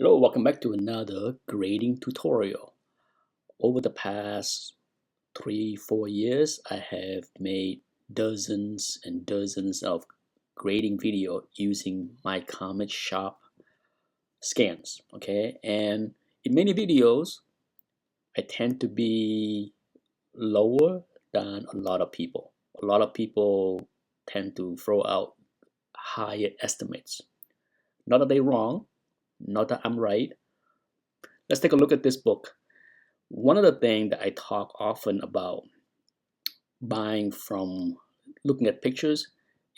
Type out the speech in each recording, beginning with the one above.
Hello, welcome back to another grading tutorial. Over the past 3-4 years, I have made dozens and dozens of grading video using mycomicshop scans. Okay, and in many videos, I tend to be lower than a lot of people. A lot of people tend to throw out higher estimates. Not that they're wrong, not that I'm right. Let's take a look at this book. One of the things that I talk often about buying from looking at pictures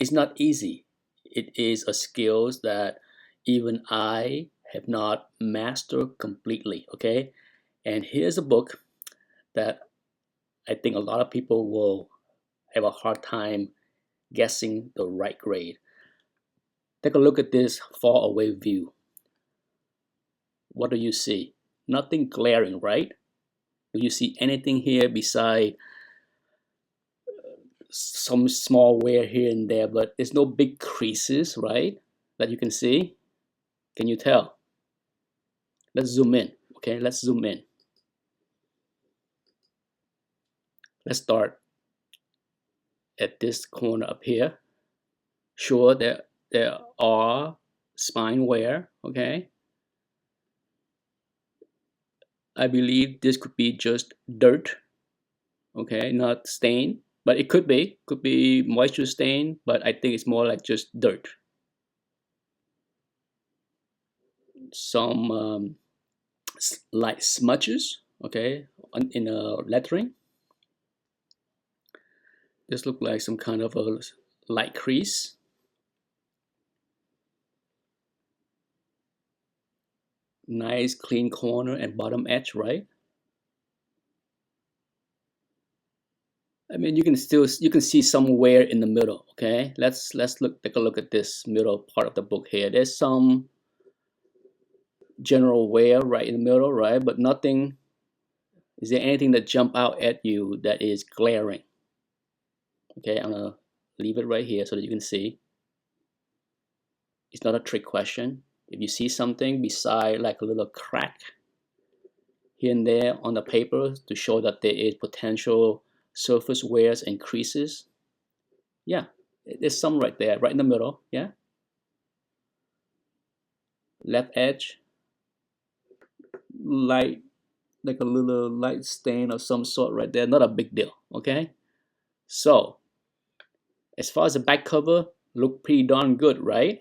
is not easy. It is a skills that even I have not mastered completely. Okay, and here's a book that I think a lot of people will have a hard time guessing the right grade. Take a look at this far away view. What do you see? Nothing glaring, right? Do you see anything here beside some small wear here and there, but there's no big creases, right? That you can see. Can you tell? Let's zoom in. Okay, let's zoom in. Let's start at this corner up here. Sure, there are spine wear. Okay, I believe this could be just dirt. Okay, not stain, but it could be moisture stain, but I think it's more like just dirt. Some light smudges, okay, in a lettering. This look like some kind of a light crease. Nice clean corner and bottom edge, right? I mean, you can see some wear in the middle. Okay, let's take a look at this middle part of the book here. There's some general wear right in the middle, right? But nothing. Is there anything that jump out at you that is glaring? Okay, I'm gonna leave it right here so that you can see. It's not a trick question. If you see something beside like a little crack here and there on the paper to show that there is potential surface wears and creases, yeah, there's some right there, right in the middle. Yeah, left edge, light, like a little light stain of some sort right there. Not a big deal. Okay, so as far as the back cover, look pretty darn good, right?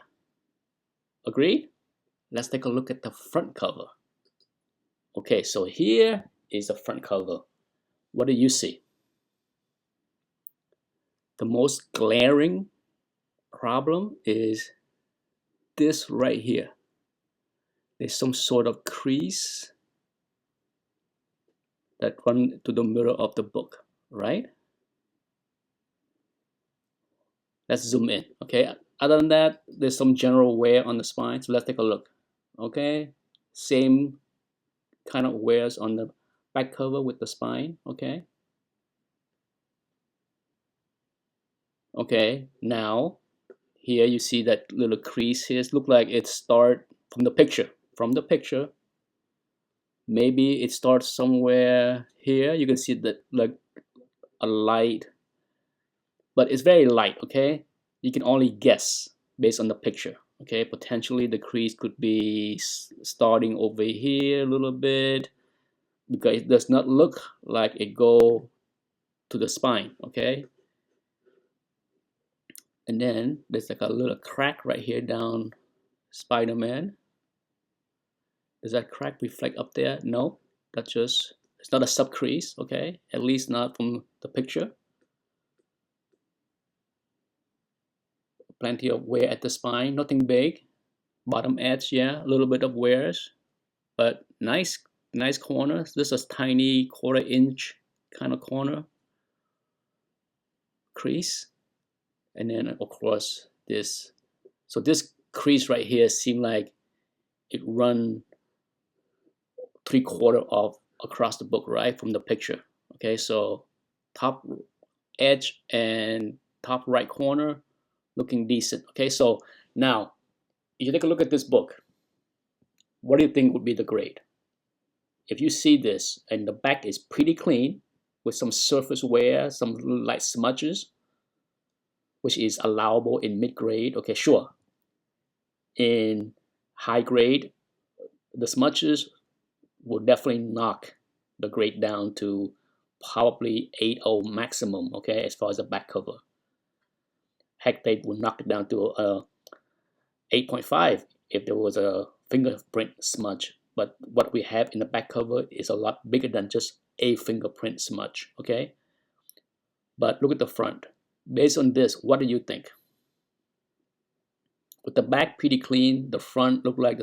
Agreed? Let's take a look at the front cover. Okay, so here is the front cover. What do you see? The most glaring problem is this right here. There's some sort of crease that run to the middle of the book, right? Let's zoom in. Okay, other than that, there's some general wear on the spine, so let's take a look. Okay, same kind of wears on the back cover with the spine. Okay, now here you see that little crease here. It looks like it starts from the picture. Maybe it starts somewhere here. You can see that like a light, but it's very light. Okay, you can only guess based on the picture. Okay, potentially the crease could be starting over here a little bit because it does not look like it go to the spine. Okay, and then there's like a little crack right here down Spider-Man. Does that crack reflect up there? No, that's just, it's not a sub crease. Okay, at least not from the picture. Plenty of wear at the spine, nothing big. Bottom edge, yeah, a little bit of wears, but nice corners. This is a tiny 1/4 inch kind of corner crease, and then of course this. So this crease right here seemed like it run 3/4 of across the book, right, from the picture. Okay, so top edge and top right corner looking decent. Okay, so now if you take a look at this book, What do you think would be the grade? If you see this and the back is pretty clean with some surface wear, some light smudges, which is allowable in mid-grade, okay, sure. In high grade, the smudges will definitely knock the grade down to probably 8.0 maximum, okay, as far as the back cover. Heck, they will knock it down to 8.5 if there was a fingerprint smudge. But what we have in the back cover is a lot bigger than just a fingerprint smudge, okay? But look at the front. Based on this, what do you think? With the back pretty clean, the front look like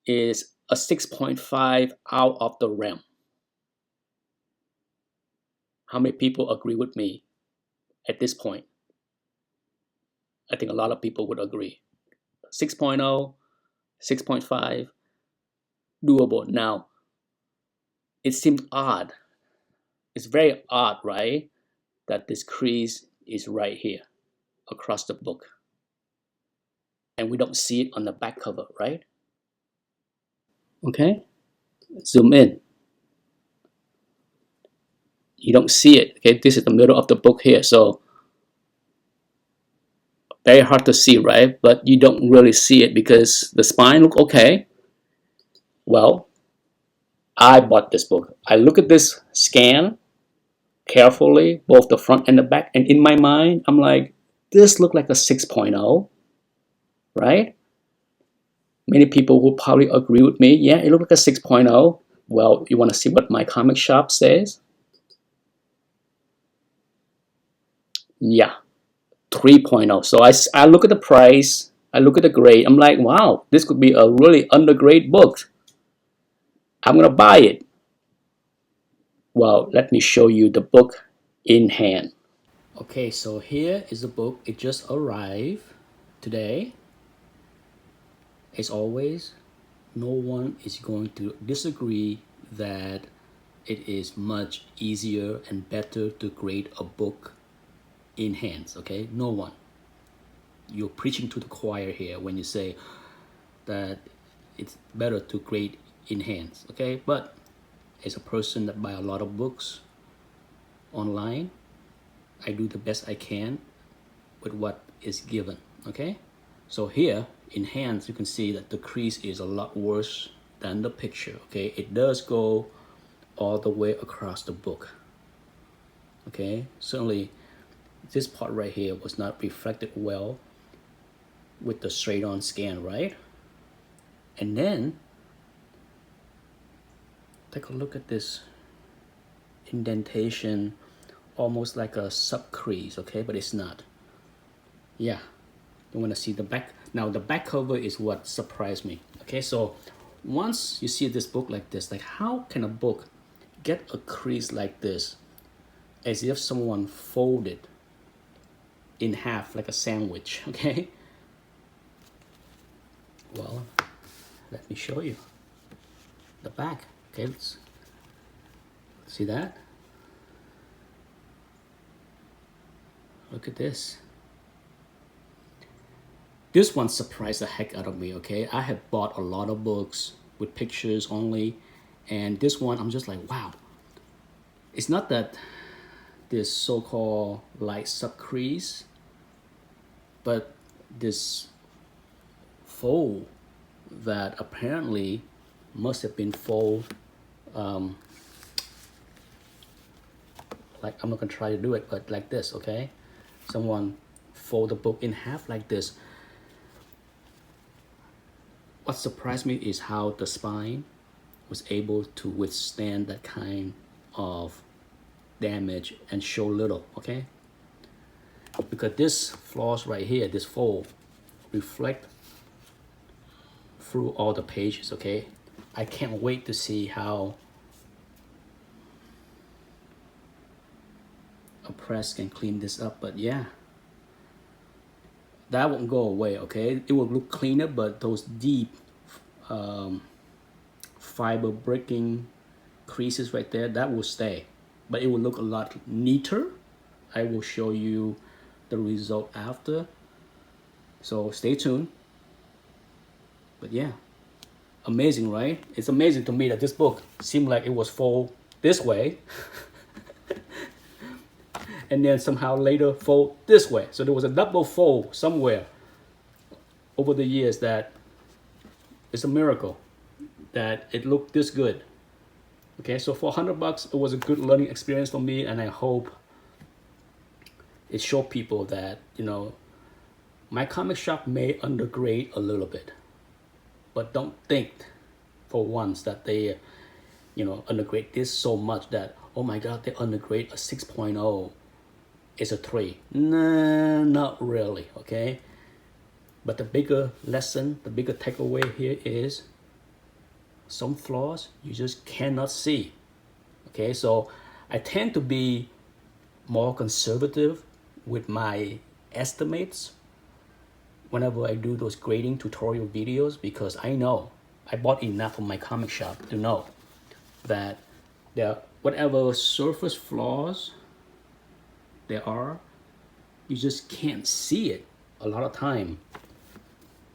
is a 6.5 out of the realm. How many people agree with me at this point? I think a lot of people would agree. 6.0, 6.5, doable. Now, it seemed odd. It's very odd, right? That this crease is right here across the book. And we don't see it on the back cover, right? Okay, zoom in. You don't see it, okay? This is the middle of the book here, so very hard to see, right? But you don't really see it because the spine look okay. Well, I bought this book. I look at this scan carefully, both the front and the back, and in my mind, I'm like, this look like a 6.0, right? Many people will probably agree with me. Yeah, it looked like a 6.0. Well, you want to see what my comic shop says? Yeah, 3.0. So I look at the price, I look at the grade, I'm like, wow, this could be a really undergrade book. I'm going to buy it. Well, let me show you the book in hand. Okay, so here is the book. It just arrived today. As always, no one is going to disagree that it is much easier and better to grade a book in hands, okay? No one. You're preaching to the choir here when you say that it's better to grade in hands, okay? But as a person that buy a lot of books online, I do the best I can with what is given, okay? So here in hands, you can see that the crease is a lot worse than the picture, okay? It does go all the way across the book, okay? Certainly this part right here was not reflected well with the straight on scan, right? And then take a look at this indentation, almost like a sub crease, okay? But it's not. Yeah, you want to see the back. Now the back cover is what surprised me, okay? So once you see this book like this, like how can a book get a crease like this as if someone folded in half like a sandwich, okay? Well, let me show you the back, okay? Let's see that. Look at this. This one surprised the heck out of me, okay? I have bought a lot of books with pictures only, and this one I'm just like, wow. It's not that this so-called light subcrease, but this fold that apparently must have been fold, like I'm not gonna try to do it, but like this, okay? Someone fold the book in half like this. What surprised me is how the spine was able to withstand that kind of damage and show little, okay? Because this flaws right here, this fold, reflect through all the pages, okay? I can't wait to see how a press can clean this up, but yeah. That won't go away, okay? It will look cleaner, but those deep fiber breaking creases right there, that will stay. But it will look a lot neater. I will show you the result after. So stay tuned. But yeah, Amazing, right? It's amazing to me that this book seemed like it was fold this way and then somehow later fold this way. So there was a double fold somewhere over the years that it's a miracle that it looked this good. Okay, so for $100, it was a good learning experience for me, and I hope it showed people that, you know, my comic shop may undergrade a little bit, but don't think for once that they, you know, undergrade this so much that, oh my God, they undergrade a 6.0 is a 3. Nah, not really, okay? But the bigger lesson, the bigger takeaway here is some flaws you just cannot see. Okay, so I tend to be more conservative with my estimates whenever I do those grading tutorial videos, because I know I bought enough from my comic shop to know that there, whatever surface flaws there are, you just can't see it a lot of time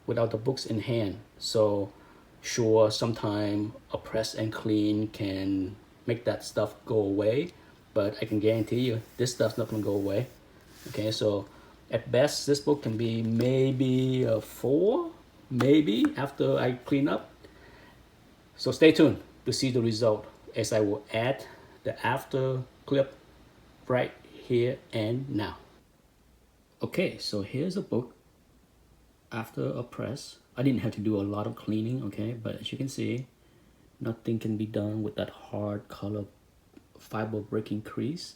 without the books in hand. So sure, sometime a press and clean can make that stuff go away, but I can guarantee you this stuff's not gonna go away. Okay, so at best this book can be maybe a 4, maybe, after I clean up. So stay tuned to see the result, as I will add the after clip right here and now. Okay, so here's a book after a press. I didn't have to do a lot of cleaning, okay, but as you can see, nothing can be done with that hard color fiber breaking crease.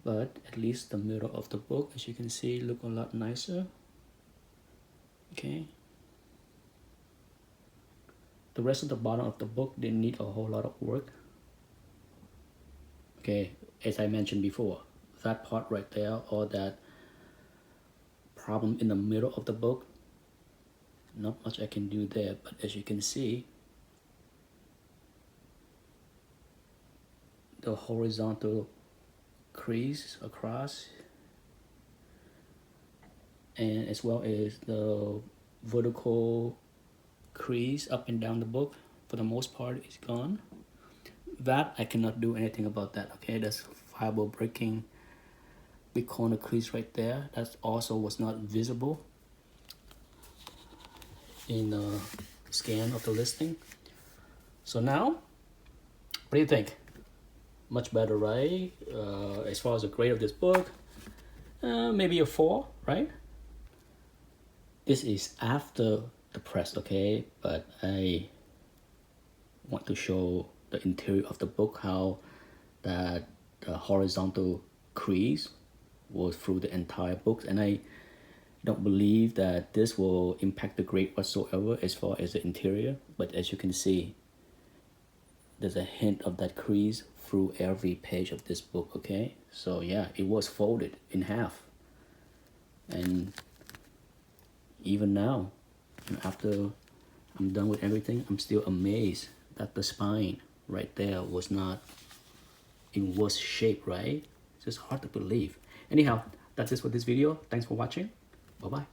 But at least the middle of the book, as you can see, look a lot nicer. Okay. The rest of the bottom of the book didn't need a whole lot of work. Okay, as I mentioned before, that part right there, or that problem in the middle of the book, not much I can do there. But as you can see, the horizontal crease across, and as well as the vertical crease up and down the book, for the most part is gone. That I cannot do anything about that. Okay, that's fiber breaking, big corner crease right there. That also was not visible in the scan of the listing. So now, what do you think? Much better, right? As far as the grade of this book, maybe a 4, right? This is after the press, okay? But I want to show the interior of the book, how that the horizontal crease was through the entire book, and I don't believe that this will impact the grade whatsoever as far as the interior. But as you can see, there's a hint of that crease through every page of this book, okay? So yeah, it was folded in half. And even now, after I'm done with everything, I'm still amazed that the spine right there was not in worse shape, right? It's just hard to believe. Anyhow, that's it for this video. Thanks for watching. Bye-bye.